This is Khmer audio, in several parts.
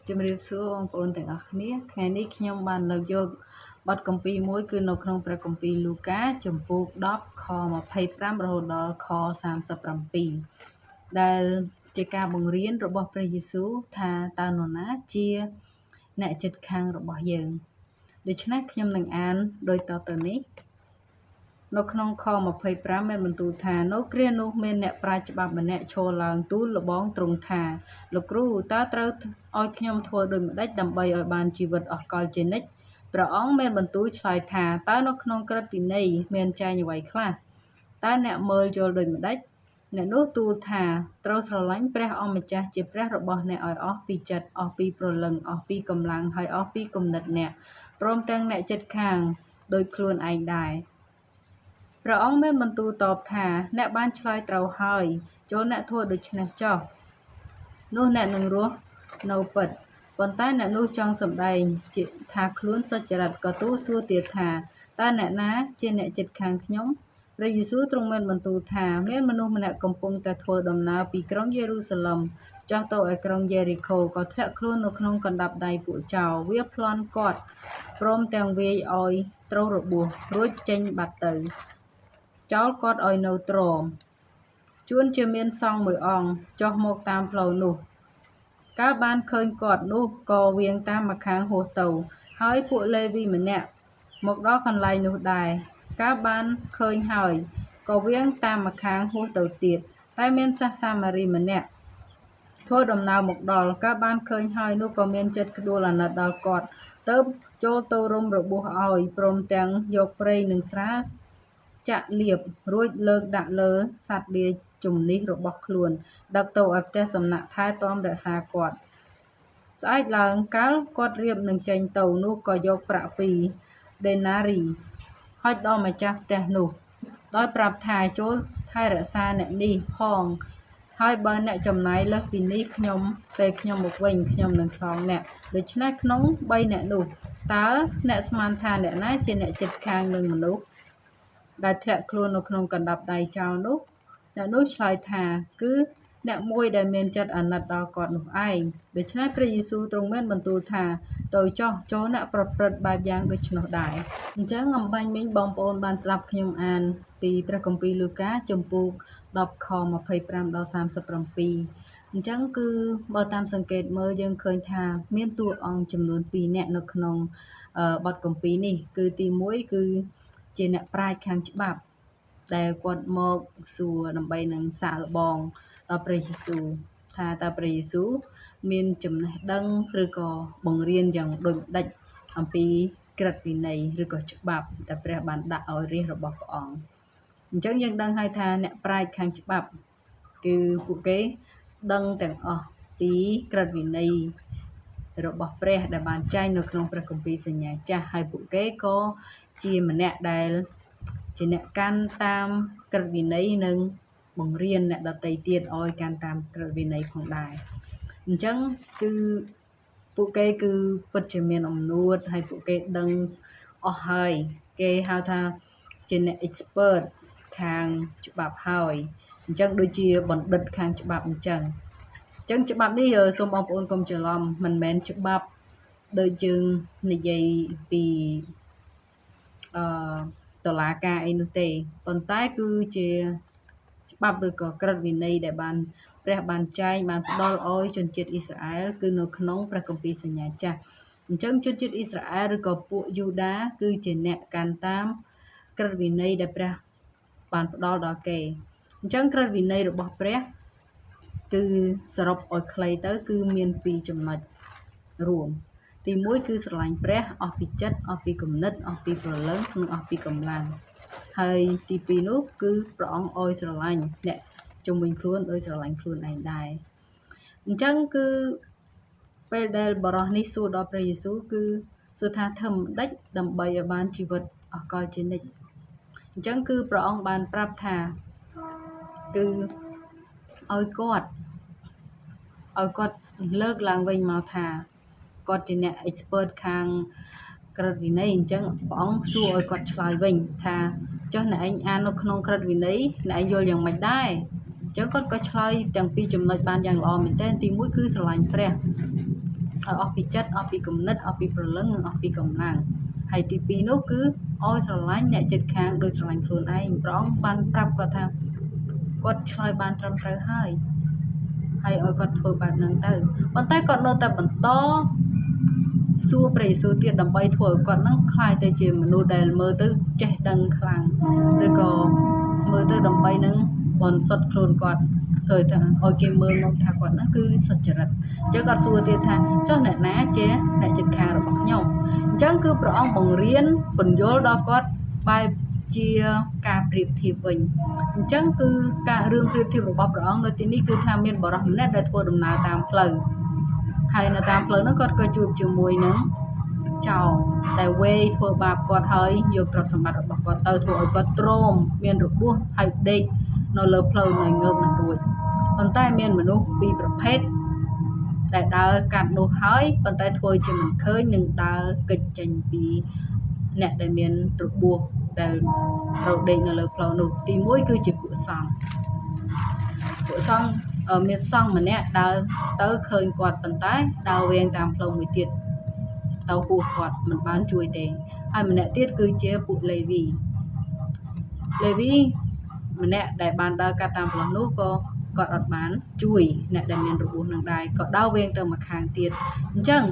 ជំរាបសួរបងប្អូនទាំងអស់គ្នាថ្ងៃនេះខ្ញុំបានលើកយកបទគម្ពីរមួយគឺនៅក្នុងព្រះគម្ពីរលូកាជំពូក10ខ25រហូតដល់ខ37ដែលជាការបង្រៀនរបស់ព្រះយេស៊ូវថាតើនរណាជាអ្នកជិតខាងរបស់យើងដូច្នេះខ្ញុំនឹងអានដូចតទៅនេះនៅក្នុងខ25មានបន្ទូលថានៅគ្រានោះមានអ្នកប្រាជ្ញច្បាប់ម្នាក់ឈរឡើងទូលលបងទ្រង់ថាលោកគ្រូតើត្រូវឲ្យខ្ញុំធ្វើដូចម្ដេចដើម្បីឲ្យបានជីវិតអស់កលជានិច្ចព្រះអង្គមានបន្ទូលឆ្លើយថាតើនៅក្នុងក្រឹត្យវិន័យមានចែងអ្វីខ្លះតើអ្នកមើលយល់ដូចម្ដេចអ្នកនោះទូលថាត្រូវស្រឡាញ់ព្រះអម្ចាស់ជាព្រះរបស់អ្នកឲ្យអស់ពីចិត្តអស់ពីព្រលឹងអស់ពីកម្លាំងហើយអស់ពីគំនិតអ្នកព្រមទាំងអ្នកជិតខាងដោយខ្លួនឯងដែរព្រះអង្គមានបន្ទូលតបថាអ្នកបានឆ្លើយត្រូវហើយចូលអ្នកធ្វើដូច្នេះចុះនោះអ្នកនឹងរស់នៅពិតប៉ុន្តែអ្នកនោះចង់សម្ដែងជាថាខ្លួនសុចរិតក៏ទូលសួរទៀតថាតើអ្នកណាជាអ្នកជិតខាងខ្ញុំព្រះយេស៊ូវទ្រង់មានបន្ទូលថាមានមនុស្សម្នាក់កំពុងតែធ្វើដំណើរពីក្រុងយេរូសាឡិមចុះទៅឯក្រុងយេរីកូក៏ធ្លាក់ខ្លួននៅក្នុងកណ្ដាប់ដៃពួកចោរវាប្លន់គាត់ព្រមទាំងវាយឲ្យត្រូវរបួសរួចចេញបាត់ទៅចោលគាត់ឲ្យនៅទ្រាំជួនជាមានសង្ឃមួយអង្គចុះមកតាមផ្លូវនោះកាលបានឃើញគាត់នោះក៏វៀងតាមម្ខាងហួសទៅហើយពួកលេវីម្នាក់មកដល់កន្លែងនោះដែរកាលបានឃើញហើយក៏វៀងតាមម្ខាងហួសទៅទៀតតែមានសិស្សសាម៉ារីម្នាក់ធ្វើដំណើរមកដល់កាលបានឃើញហើយនោះក៏មានចិត្តក្ដួលអាណិតដល់គាត់ទៅចូលទៅរុំរបួសឲ្យព្រមទាំងយកប្រេងនិងស្រាចាក់លាបរួចលើកដាក់លើសត្វលាជំនិះរបស់ខ្លួនដឹកទៅឲ្យផ្ទះសំណាក់ថែទាំរក្សាគាត់ស្អែកឡើងកាលគាត់រៀបនឹងចេញទៅនោះក៏យកប្រាក់2 ដេណារីហុចដល់ម្ចាស់ផ្ទះនោះដោយប្រាប់ថាចូលថែរក្សាអ្នកនេះផងហើយបើអ្នកចំណាយលើសពីនេះខ្ញុំពេលខ្ញុំមកវិញខ្ញុំនឹងសងអ្នកដូច្នេះក្នុង3អ្នកនោះតើអ្នកស្មានថាអ្នកណាជាអ្នកជិតខាងនឹងមនុស្សដែលធ្លាក់ខ្លួននៅក្នុងកណ្ដាប់ដៃចោលនោះអ្នកនោះឆ្លើយថាគឺអ្នកមួយដែលមានចិត្តអាណិតដល់គាត់នោះឯងដូច្នេះព្រះយេស៊ូវទ្រង់មានបន្ទូលថាទៅចុះចូលអ្នកប្រព្រឹត្តបែបយ៉ាងដូច្នោះដែរអញ្ចឹងអំបញ្ញមិញបងប្អូនបានស្ដាប់ខ្ញុំអានពីព្រះគម្ពីរលូកាជំពូក10ខ25ដល់37អញ្ចឹងគឺបើតាមសង្កេតមើលយើងឃើញថាមានតួអង្គចំនួន2នាក់នៅក្នុងបទគម្ពីរនេះគឺទី1គឺជាអ្នកប្រាជ្ញខាងច្បាប់ដែលគាត់មកសួរដើម្បីនឹងសាកល្បងដល់ព្រះយេស៊ូវថាតើព្រះយេស៊ូវមានចំណេះដឹងឬក៏បង្រៀនយ៉ាងដូចម្ដេចអំពីក្រឹត្យវិន័យឬក៏ច្បាប់ដែលព្រះបានដាក់ឲ្យរាជរបស់ព្រះអង្គអញ្ចឹងយើងដឹងហើយថាអ្នកប្រាជ្ញខាងច្បាប់គឺពួកគេដឹងទាំងអស់ពីក្រឹត្យវិន័យរបស់ព្រះដែលបានចែងនៅក្នុងព្រះគម្ពីរសញ្ញាចាស់ហើយពួកគេក៏ជាម្នាក់ដែលជាអ្នកកាន់តាមក្រឹត្យវិន័យនិងបង្រៀនអ្នកដទៃទៀតឲ្យកាន់តាមក្រឹត្យវិន័យផងដែរអញ្ចឹងគឺពួកគេគឺពិតជាមានអំណួតហើយពួកគេដឹងអស់ហើយគេហៅថាជាអ្នក expert ខាងច្បាប់ហើយអញ្ចឹងដូចជាបណ្ឌិតខាងច្បាប់អញ្ចឹងច្បាប់នេះសូមបងប្អូនកុំច្រឡំមិនមែនច្បាប់ដូចយើងនិយាយពីតុលាការអីនោះទេប៉ុន្តែគឺជាច្បាប់ឬក៏ក្រឹត្យវិន័យដែលបានព្រះបានចែងបានផ្ដល់ឲ្យជនជាតិអ៊ីស្រាអែលគឺនៅក្នុងព្រះគម្ពីរសញ្ញាចាស់អញ្ចឹងជនជាតិអ៊ីស្រាអែលឬក៏ពួកយូដាគឺជាអ្នកកាន់តាមក្រឹត្យវិន័យដែលព្រះបានផ្ដល់ដល់គេអញ្ចឹងក្រឹត្យវិន័យរបស់ព្រះគឺសរុបឲ្យខ្លីទៅគឺមាន2ចំណុចរួមទី1គឺស្រឡាញ់ព្រះអស់ពីចិត្តអស់ពីគំនិតអស់ពីព្រលឹងនិងអស់ពីកម្លាំងហើយទី2នោះគឺព្រះអង្គឲ្យស្រឡាញ់អ្នកជុំវិញខ្លួនដោយស្រឡាញ់ខ្លួនឯងដែរអញ្ចឹងគឺពេលដែលបរិះនេះសួរដល់ព្រះយេស៊ូវគឺសួរថាធ្វើមិនដេចដើម្បីឲ្យបានជីវិតអស់កលជានិច្ចអញ្ចឹងគឺព្រះអង្គបានប្រាប់ថាគឺឲ្យគាត់លើកឡើងវិញមកថាគាត់ជាអ្នក expert ខាងក្រឹត្យវិន័យអញ្ចឹងព្រះអង្គសួរឲ្យគាត់ឆ្លើយវិញថាចុះអ្នកឯងអាននៅក្នុងក្រឹត្យវិន័យអ្នកឯងយល់យ៉ាងម៉េចដែរអញ្ចឹងគាត់ក៏ឆ្លើយទាំងពីរចំណុចបានយ៉ាងល្អមែនទែនទី1គឺស្រឡាញ់ព្រះ អស់ពីចិត្តអស់ពីគំនិតអស់ពីព្រលឹងនិងអស់ពីកម្លាំងហើយទី2នោះគឺឲ្យស្រឡាញ់អ្នកជិតខាងដោយស្រឡាញ់ខ្លួនឯងព្រះអង្គបានប្រាប់គាត់ថាគាត់ឆ្លើយបានត្រឹមត្រូវហើយឲ្យគាត់ធ្វើបែបហ្នឹងទៅប៉ុន្តែគាត់នៅតែបន្តសួរព្រះយេស៊ូវទៀតដើម្បីធ្វើឲ្យគាត់ហ្នឹងខ្លាយទៅជាមនុស្សដែលមើលទៅចេះដឹងខ្លាំងឬក៏មើលទៅដើម្បីនឹងបន្សុទ្ធខ្លួនគាត់ធ្វើថាឲ្យគេមើលមកថាគាត់ហ្នឹងគឺសុចរិតអញ្ចឹងគាត់សួរទៀតថាចុះអ្នកណាជាអ្នកជិតខាងរបស់ខ្ញុំអញ្ចឹងគឺព្រះអង្គបង្រៀនពន្យល់ដល់គាត់បែបជាការប្រៀបធៀបវិញអញ្ចឹងគឺការរឿងប្រៀបធៀបរបស់ព្រះអង្គនៅទីនេះគឺថាមានបរិសម្នាក់ដែលធ្វើដំណើរតាមផ្លូវហើយនៅតាមផ្លូវនោះគាត់ក៏ជួបជាមួយនឹងចោរដែលវេយធ្វើបាបគាត់ហើយយកទ្រព្យសម្បត្តិរបស់គាត់ទៅធ្វើឲ្យគាត់ទ្រាំមានរបួសហើយដេកនៅលើផ្លូវនៅងើបមិនរួចប៉ុន្តែមានមនុស្សពីរប្រភេទដែលដើរកាត់នោះហើយប៉ុន្តែធ្វើជាមិនឃើញនឹងដើរគេចចេញពីអ្នកដែលមានរបួសដែលត្រូវដេកនៅលើផ្លូវនោះទី1គឺជាពួកសង្ឃមានសង្ឃម្នាក់ដើរទៅឃើញគាត់ប៉ុន្តែដើរវែងតាមផ្លូវមួយទៀតទៅហួសគាត់មិនបានជួយទេហើយម្នាក់ទៀតគឺជាពួកលេវីម្នាក់ដែលបានដើរកាត់តាមផ្លូវនោះក៏គាត់អត់បានជួយអ្នកដែលមានរបួសនឹងដែរក៏ដើរវែងទៅម្ខាងទៀតអញ្ចឹង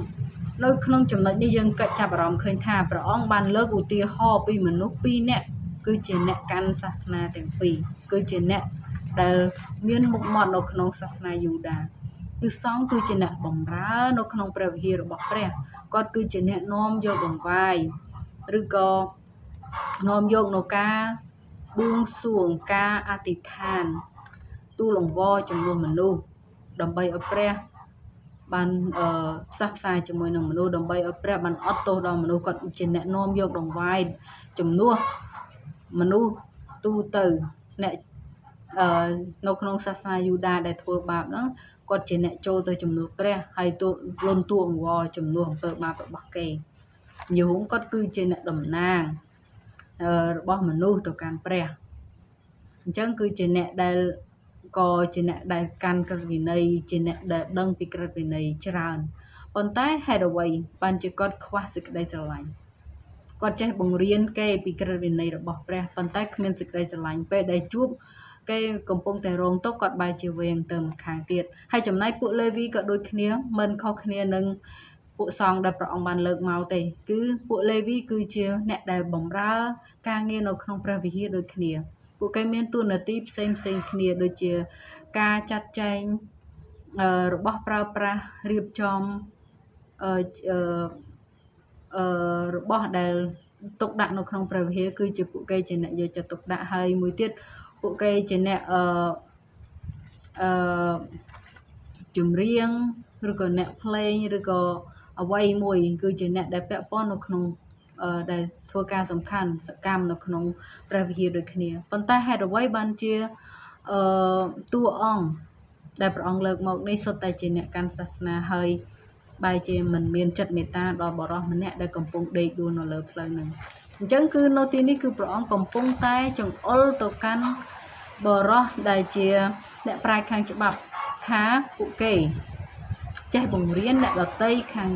នៅក្នុងចំណុចនេះយើងគិតចាប់អារម្មណ៍ឃើញថាព្រះអង្គបានលើកឧទាហរណ៍ពីមនុស្ស2នាក់គឺជាអ្នកកាន់សាសនាទាំងពីរគឺជាអ្នកដែលមានមុខមាត់នៅក្នុងសាសនាយូដាគឺសង្ឃគឺជាអ្នកបម្រើនៅក្នុងព្រះវិហាររបស់ព្រះគាត់គឺជាអ្នកនាំយកដង្វាយឬក៏នាំយកនៅការបួងសួងការអធិដ្ឋានទូលអង្វរចំនួនមនុស្សដើម្បីឲ្យព្រះបានផ្សះផ្សាយជាមួយនឹងមនុស្សដើម្បីឲ្យព្រះបានអត់ទោសដល់មនុស្សគាត់ជាអ្នកនាំយកដង្វាយជំនួសមនុស្សទូទៅអ្នកនៅក្នុងសាសនាយូដាដែលធ្វើបាបហ្នឹងគាត់ជាអ្នកចូលទៅជំនួសព្រះហើយលន់តួអង្វរជំនួសអំពើបាបរបស់គេយូហុងគាត់គឺជាអ្នកតំណាងរបស់មនុស្សទៅកាន់ព្រះអញ្ចឹងគឺជាអ្នកដែលក៏ជាអ្នកដែលកាន់ក្រឹតវិន័យជាអ្នកដែលដឹងពីក្រឹតវិន័យច្រើនប៉ុន្តែហេតុអ្វីបានជាគាត់ខ្វះសេចក្តីស្រឡាញ់គាត់ចេះបង្រៀនគេពីក្រឹតវិន័យរបស់ព្រះប៉ុន្តែគ្មានសេចក្តីស្រឡាញ់ពេលដែលជួបគេកំពុងតែរងទុក្ខគាត់បែរជាវែងទៅម្ខាងទៀតហើយចំណែកពួកលេវីក៏ដូចគ្នាមិនខុសគ្នានឹងពួកសង្ឃដែលព្រះអង្គបានលើកមកទេគឺពួកលេវីគឺជាអ្នកដែលបម្រើការងារនៅក្នុងព្រះវិហារដូចគ្នាពួកគេមានតួនាទីផ្សេងគ្នាដូចជាការចាត់ចែងរបស់ប្រើប្រាស់រៀបចំរបស់ដែលទុកដាក់នៅក្នុងព្រះវិហារគឺជាពួកគេជាអ្នកយកចិត្តទុកដាក់ហើយមួយទៀតពួកគេជាអ្នកចម្រៀងឬក៏អ្នកភ្លេងឬក៏អ្វីមួយគឺជាអ្នកដែលពាក់ព័ន្ធនៅក្នុងដែលធ្វើការសំខាន់សកម្មនៅក្នុងព្រះវិហារដូចគ្នាប៉ុន្តែហេតុអ្វីបានជាតួអង្គដែលព្រះអង្គលើកមកនេះសុទ្ធតែជាអ្នកកាន់សាសនាហើយបែរជាមិនមានចិត្តមេត្តាដល់បរិសម្នាក់ដែលកំពុងដេកដួលនៅលើផ្លូវហ្នឹងអញ្ចឹងគឺនៅទីនេះគឺព្រះអង្គកំពុងតែចង្អុលទៅកាន់បរិសដែលជាអ្នកប្រាជ្ញខាងច្បាប់ថាពួកគេចេះបង្រៀនអ្នកដតីខាង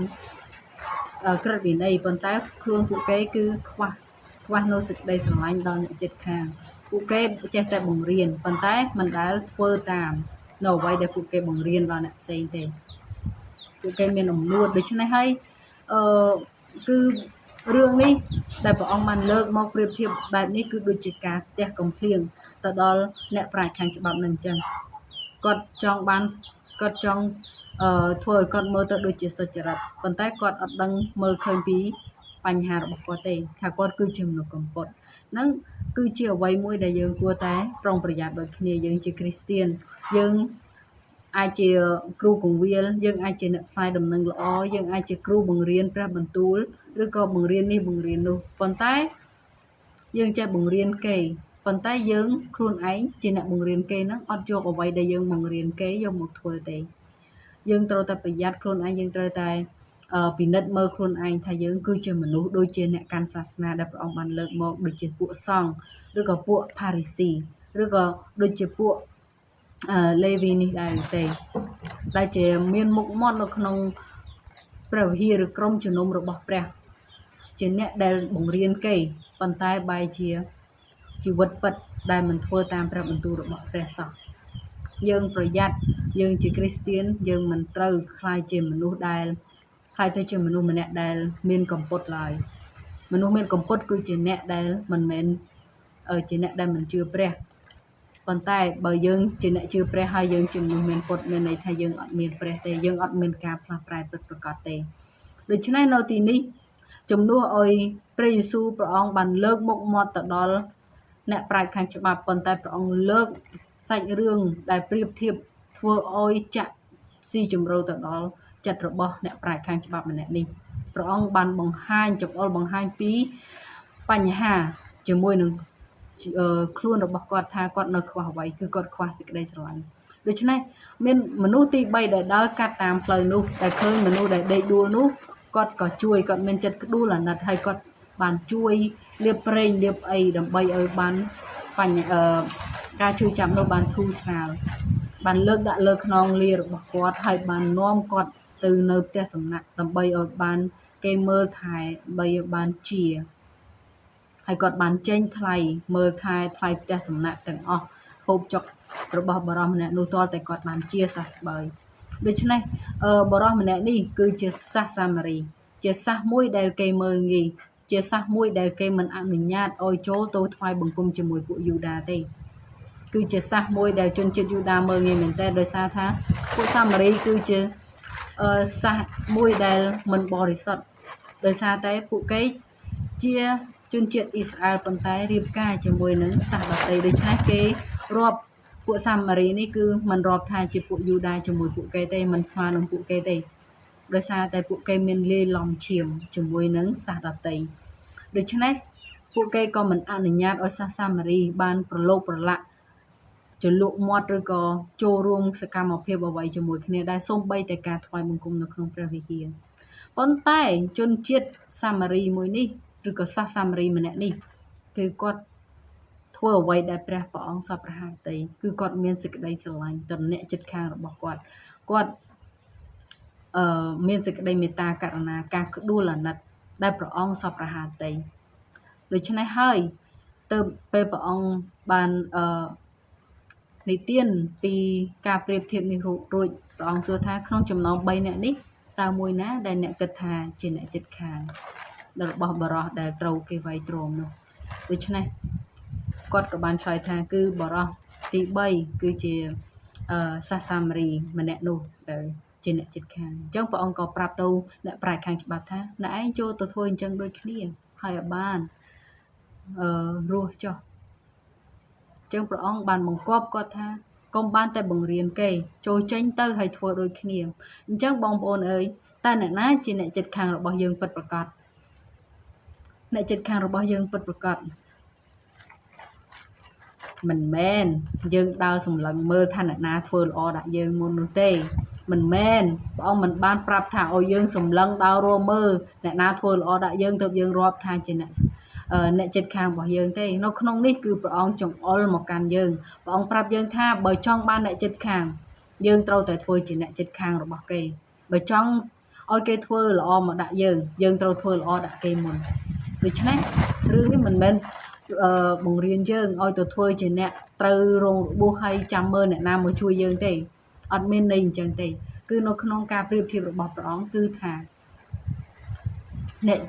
ក្រឹតវិន័យប៉ុន្តែខ្លួនពួកគេគឺខ្វះនៅសេចក្តីស្រឡាញ់ដល់អ្នកជិតខាងពួកគេចេះតែបង្រៀនប៉ុន្តែមិនដែលធ្វើតាមនៅអ្វីដែលពួកគេបង្រៀនដល់អ្នកផ្សេងទេពួកគេមានអំនួតដូច្នេះហើយគឺរឿងនេះដែលព្រះអង្គបានលើកមកប្រៀបធៀបបែបនេះគឺដូចជាការផ្ទះកំភ្លៀងទៅដល់អ្នកប្រាជ្ញខាងច្បាប់នឹងអញ្ចឹងគាត់ចង់ធ្វើឲ្យគាត់មើលទៅដូចជាសុចរិតប៉ុន្តែគាត់អត់ដឹងមើលឃើញពីបញ្ហារបស់គាត់ទេថាគាត់គឺជាមនុស្សកំពត់ហ្នឹងគឺជាអ្វីមួយដែលយើងគួរតែប្រុងប្រយ័ត្នដូចគ្នាយើងជាគ្រីស្ទានយើងអាចជាគ្រូកងវិលយើងអាចជាអ្នកផ្សាយដំណឹងល្អយើងអាចជាគ្រូបង្រៀនព្រះបន្ទូលឬក៏បង្រៀននេះបង្រៀននោះប៉ុន្តែយើងចេះបង្រៀនគេប៉ុន្តែយើងខ្លួនឯងជាអ្នកបង្រៀនគេហ្នឹងអត់យកអ្វីដែលយើងបង្រៀនគេយកមកធ្វើទេយើងត្រូវតែប្រយ័ត្នខ្លួនឯងយើងត្រូវតែពិនិត្យមើលខ្លួនឯងថាយើងគឺជាមនុស្សដូចជាអ្នកកាន់សាសនាដែលព្រះអង្គបានលើកមកដូចជាពួកសង្ឃឬក៏ពួកផារីស៊ីឬក៏ដូចជាពួកលេវីនេះដែរទេដែលជាមានមុខមាត់នៅក្នុង ព្រះវិហារឬក្រុមជំនុំរបស់ព្រះជាអ្នកដែលបង្រៀនគេប៉ុន្តែបែរជាជីវិតពិតដែលមិនធ្វើតាមព្រះបន្ទូលរបស់ព្រះសោះយើងប្រយ័ត្នយើងជាគ្រីស្ទានយើងមិនត្រូវខ្លាចជាមនុស្សដែលខ្លាចទៅជាមនុស្សម្នាក់ដែលមានកំពត់ឡើយមនុស្សមានកំពត់គឺជាអ្នកដែលមិនមែនជាអ្នកដែលមិនជឿព្រះប៉ុន្តែបើយើងជាអ្នកជឿព្រះហើយយើងជាមនុស្សមានពុតមានន័យថាយើងអត់មានព្រះទេយើងអត់មានការផ្លាស់ប្រែពិតប្រាកដទេដូច្នេះនៅទីនេះជំនួសឲ្យព្រះយេស៊ូវព្រះអង្គបានលើកមុខមាត់ទៅដល់អ្នកប្រាជ្ញខាងច្បាប់ប៉ុន្តែព្រះអង្គលើកសាច់រឿងដែលប្រៀបធៀបធ្វើឲ្យចាក់ស៊ីជម្រៅទៅដល់ចិត្តរបស់អ្នកប្រាជ្ញខាងច្បាប់ម្នាក់នេះព្រះអង្គបានបង្ហាញចង្អុលបង្ហាញពីបញ្ហាជាមួយនឹងខ្លួនរបស់គាត់ថាគាត់នៅខ្វះអ្វីគឺគាត់ខ្វះសេចក្តីស្រឡាញ់ដូច្នេះមានមនុស្សទី3ដែលដើរកាត់តាមផ្លូវនោះដែលឃើញមនុស្សដែលដេកដួលនោះគាត់ក៏ជួយគាត់មានចិត្តក្ដួលអាណិតហើយគាត់បានជួយលាបប្រេងលាបអីដើម្បីឲ្យបានការឈឺចាប់នោះបានធូរស្រាលបានលើកដាក់លើខ្នងលារបស់គាត់ហើយបាននាំគាត់ទៅនៅផ្ទះសំណាក់ដើម្បីឲ្យបានគេមើលថែដើម្បីឲ្យបានជាហើយគាត់បានចេញថ្លៃមើលថែថ្លៃផ្ទះសំណាក់ទាំងអស់ហូបចុករបស់បរិសម្នាក់នោះទាល់តែគាត់បានជាសះស្បើយដូច្នេះបរិសម្នាក់នេះគឺជាសាសសាមារីជាសាសមួយដែលគេមើលងាយជាសាសមួយដែលគេមិនអនុញ្ញាតឲ្យចូលទៅថ្វាយបង្គំជាមួយពួកយូដាទេគឺជាសាសមួយដែលជនជាតិយូដាមើលងាយមែនទែនដោយសារថាពួកសាមារីគឺជាសាសមួយដែលមិនបរិសុទ្ធដោយសារតែពួកគេជាជនជាតិអ៊ីស្រាអែលប៉ុន្តែរៀបការជាមួយនឹងសាសដទៃដូច្នេះគេរាប់ពួកសាមារីនេះគឺមិនរាប់ថាជាពួកយូដាជាមួយពួកគេទេមិនស្មើនឹងពួកគេទេដោយសារតែពួកគេមានលាយឡំឈាមជាមួយនឹងសាសដទៃដូច្នេះពួកគេក៏មិនអនុញ្ញាតឲ្យសាសសាមារីបានប្រឡូកប្រឡាក់ចលក់មាត់ឬក៏ចូលរួមសកម្មភាពអ្វីជាមួយគ្នាដែរសូម្បីតែការថ្វាយបង្គំនៅក្នុងព្រះវិហារប៉ុន្តែជនជាតិសាមារីមួយនេះឬក៏សាសសាមារីម្នាក់នេះគឺគាត់ធ្វើអ្វីដែលព្រះអង្គសពប្រហារតីគឺគាត់មានសេចក្តីស្រឡាញ់ទៅអ្នកជិតខាងរបស់គាត់មានសេចក្តីមេត្តាករុណាការក្ដួលអាណិតដែលព្រះអង្គសពប្រហារតីដូច្នេះហើយទៅពេលព្រះអង្គបាននិទានពីការប្រៀបធៀបនេះរួចព្រះអង្គសួរថាក្នុងចំណោម3នាក់នេះតើមួយណាដែលអ្នកគិតថាជាអ្នកជិតខាងរបស់បរោះដែលត្រូវគេវាយទ្រាំនោះដូច្នេះគាត់ក៏បានឆ្លើយថាគឺបរោះទី3គឺជាសាសសាមារីម្នាក់នោះដែលជាអ្នកជិតខាងអញ្ចឹងព្រះអង្គក៏ប្រាប់ទៅអ្នកប្រាជ្ញខាងច្បាប់ថាអ្នកឯងចូលទៅធ្វើអញ្ចឹងដូចគ្នាហើយឲ្យបានរស់ចុះអញ្ចឹងព្រះអង្គបានបង្គាប់គាត់ថាកុំបានតែបង្រៀនគេចូលចេញទៅហើយធ្វើដូចគ្នាអញ្ចឹងបងប្អូនអើយតើអ្នកណាជាអ្នកជិតខាងរបស់យើងពិតប្រាកដអ្នកជិតខាងរបស់យើងពិតប្រាកដមិនមែនយើងដើរសម្លឹងមើលថាអ្នកណាធ្វើល្អដាក់យើងមុននោះទេមិនមែនព្រះអង្គមិនបានប្រាប់ថាឲ្យយើងសម្លឹងដើររមមើលអ្នកណាធ្វើល្អដាក់យើងទើបយើងរាប់ថាជាអ្នកជិតខាងរបស់យើងទេនៅក្នុងនេះគឺព្រះអង្គចង្អុលមកកាន់យើងព្រះអង្គប្រាប់យើងថាបើចង់បានអ្នកជិតខាងយើងត្រូវតែធ្វើជាអ្នកជិតខាងរបស់គេបើចង់ឲ្យគេធ្វើល្អមកដាក់យើងត្រូវធ្វើល្អដាក់គេមុនដូច្នេះរឿងនេះមិនមែនបង្រៀនយើងឲ្យទៅធ្វើជាអ្នកត្រូវរងរបួសហើយចាំមើលអ្នកណាមកជួយយើងទេអត់មានន័យអញ្ចឹងទេគឺនៅក្នុងការប្រៀបធៀបរបស់ព្រះអង្គគឺថាអ្នក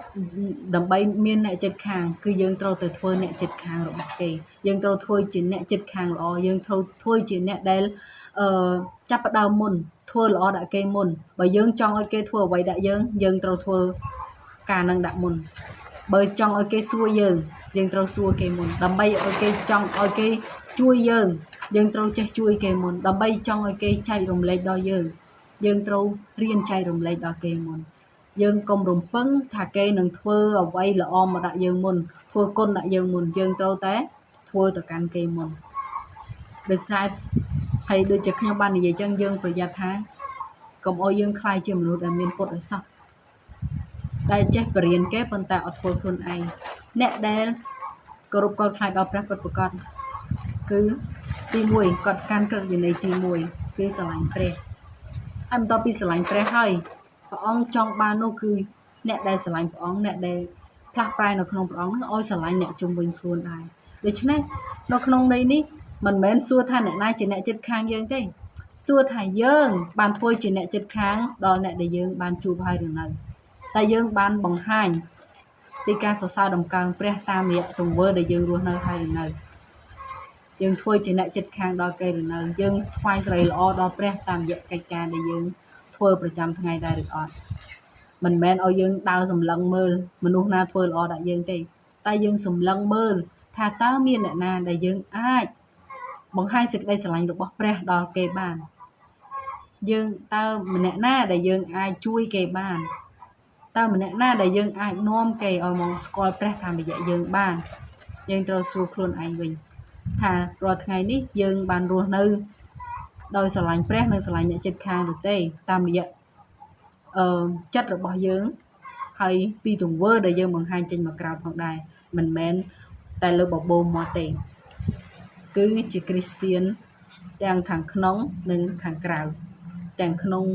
ដើម្បីមានអ្នកជិតខាងគឺយើងត្រូវទៅធ្វើអ្នកជិតខាងរបស់គេយើងត្រូវធ្វើជាអ្នកជិតខាងល្អយើងត្រូវធ្វើជាអ្នកដែលចាប់ផ្ដើមមុនធ្វើល្អដាក់គេមុនបើយើងចង់ឲ្យគេធ្វើអ្វីដាក់យើងត្រូវធ្វើការនឹងដាក់មុនបើចង់ឲ្យគេសួរយើងត្រូវសួរគេមុនដើម្បីឲ្យគេចង់ឲ្យគេជួយយើងត្រូវចេះជួយគេមុនដើម្បីចង់ឲ្យគេចែករំលែកដល់យើងត្រូវរៀនចែករំលែកដល់គេមុនយើងកុំរំពឹងថាគេនឹងធ្វើអ្វីល្អមកដាក់យើងមុនធ្វើគុណដាក់យើងមុនយើងត្រូវតែធ្វើទៅកាន់គេមុនដោយសារហើយដូចជាខ្ញុំបាននិយាយចឹងយើងប្រយ័ត្នថាកុំឲ្យយើងខ្លាចជាមនុស្សដែលមានពុតឲ្យសោះដែលចេះបរៀនគេប៉ុន្តែអត់ធ្វើខ្លួនឯងអ្នកដែលគោរពកោតខ្លាចដល់ព្រះពិតប្រាកដគឺទី1គាត់កាន់ក្រឹតវិន័យទី1គឺស្រឡាញ់ព្រះហើយបន្ទាប់ពីស្រឡាញ់ព្រះហើយ ព្រះអង្គចង់បាននោះគឺអ្នកដែលស្រឡាញ់ព្រះអង្គអ្នកដែលផ្លាស់ប្រែនៅក្នុងព្រះអង្គនឹងឲ្យស្រឡាញ់អ្នកជុំវិញខ្លួនដែរដូច្នេះនៅក្នុងន័យនេះមិនមែនសួរថាអ្នកណាជាអ្នកចិត្តខាងយើងទេសួរថាយើងបានធ្វើជាអ្នកចិត្តខាងដល់អ្នកដែលយើងបានជួបហើយឬនៅតែយើងបានបង្ហាញពីការសរសើរដំកើងព្រះតាមរយៈទង្វើដែលយើងរស់នៅហើយឬនៅយើងធ្វើជាអ្នកចិត្តខាងដល់គេឬនៅយើងថ្វាយសិរីល្អដល់ព្រះតាមរយៈកិច្ចការដែលយើងធ្វើប្រចាំថ្ងៃដែរឬអត់មិនមែនឲ្យយើងដើរសម្លឹងមើលមនុស្សណាធ្វើល្អដាក់យើងទេតែយើងសម្លឹងមើលថាតើមានអ្នកណាដែលយើងអាចបង្ហាញសេចក្តីស្រឡាញ់របស់ព្រះដល់គេបានយើងតើម្នាក់ណាដែលយើងអាចជួយគេបានតើម្នាក់ណាដែលយើងអាចនាំគេឲ្យមកស្គាល់ព្រះតាមរយៈយើងបានយើងត្រូវសួរខ្លួនឯងវិញថារាល់ថ្ងៃនេះយើងបានរស់នៅដោយស្រឡាញ់ព្រះនិងស្រឡាញ់អ្នកជិតខាងឬទេតាមរយៈចិត្តរបស់យើងហើយពីទង្វើដែលយើងបង្ហាញចេញមកក្រៅផងដែរមិនមែនតែលើបបោមាត់ទេគឺជាគ្រីស្ទៀនទាំងខាងក្នុងនិងខាងក្រៅទាំងក្នុង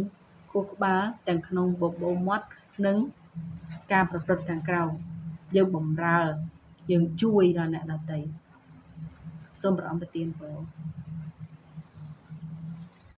ខួរក្បាលទាំងក្នុងបបោមាត់និងការប្រព្រឹត្តខាងក្រៅយើងបម្រើយើងជួយដល់អ្នកដទៃសូមព្រះអង្គប្រទានពរ